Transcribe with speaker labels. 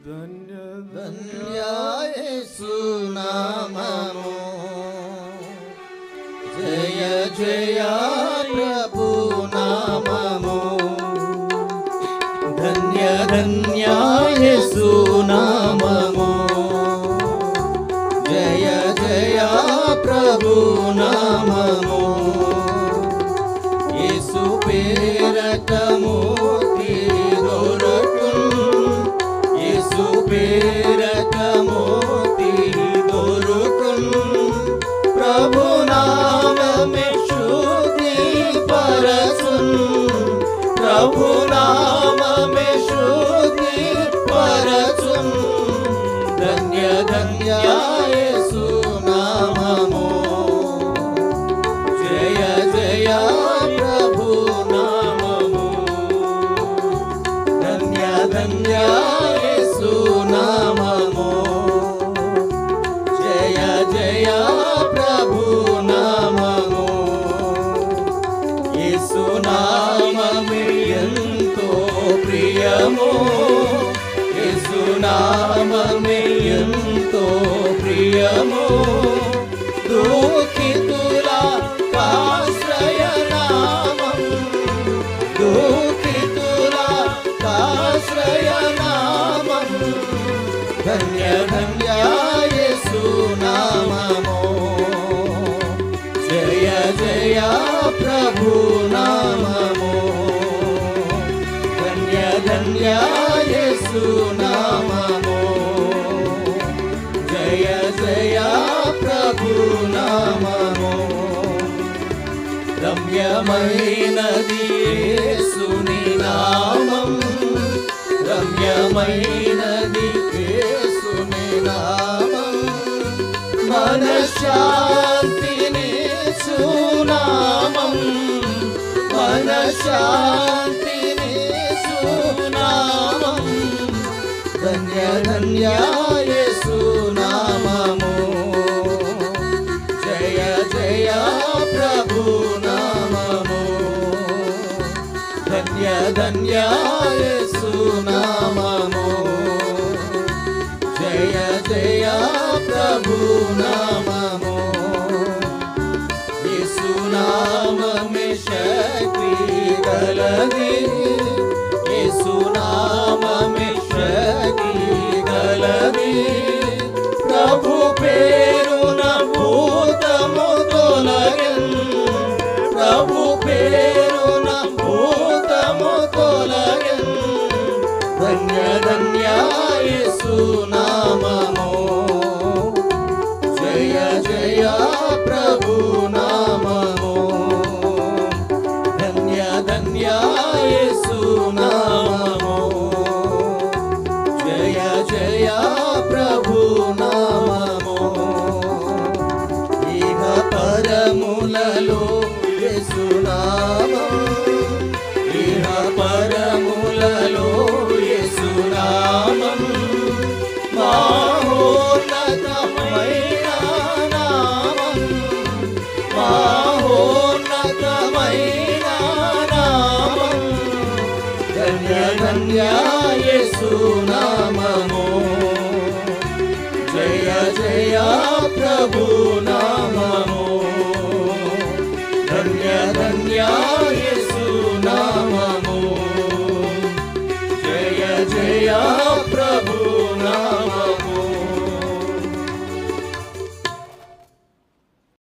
Speaker 1: ధన్య
Speaker 2: ధన్య యేసు నామము జయ జయ ప్రభు నామము ధన్య ధన్య యేసు నామము జయ జయ ప్రభు నామము యేసు పేరట మోక్షి దొరకును యేసు పేరట మోక్షి దొరకును ప్రభు నామమే శుద్ధి పరచును ప్రభు నామమే శుద్ధి పరచును ధన్య ధన్య యేసు నామము జయ జయ ప్రభు నామము ధన్య ధన్య యేసు నామము జయ జయ ప్రభు నామము యేసు నామమే ఎంతో ప్రియము యేసు నామమే ఎంతో ప్రియము దుఃఖితుల ఆశ్రయ నామం దుఃఖితుల ఆశ్రయ నామం ధన్య ధన్య యేసు నామము జయ జయ ప్రభు నామము ధన్య ధన్య యేసు నామము జయ జయ ప్రభు నామము రమ్యమైనది యేసుని నామం రమ్యమైనది యేసుని నామం మనశ్శాంతిని సునామం మనశ్శాంతిని సునామం ధన్య ధన్య యేసు నామము జయ జయ ప్రభు నామము ధన్య ధన్య యేసు నామము జయ జయ ప్రభు నామము యేసు నామమే శక్తి గలది యేసు నామమే శక్తి గలది ప్రభు పేరున భూతము తొలగెను ప్రభు పేరున భూతము తొలగెను ధన్య ధన్య యేసు నామము జయ జయ ప్రభు నామము ధన్య ధన్య యేసు నామము జయ జయ ప్రభు నామము ఇహ పరములలో యేసు నామము ఇహ పరములలో యేసు నామము మహోన్నతమైన నామం మహోన్నతమైన నామం ధన్య ధన్య యేసు నామము జయ జయ ప్రభు నామము ధన్య ధన్య యేసు నామము జయ జయ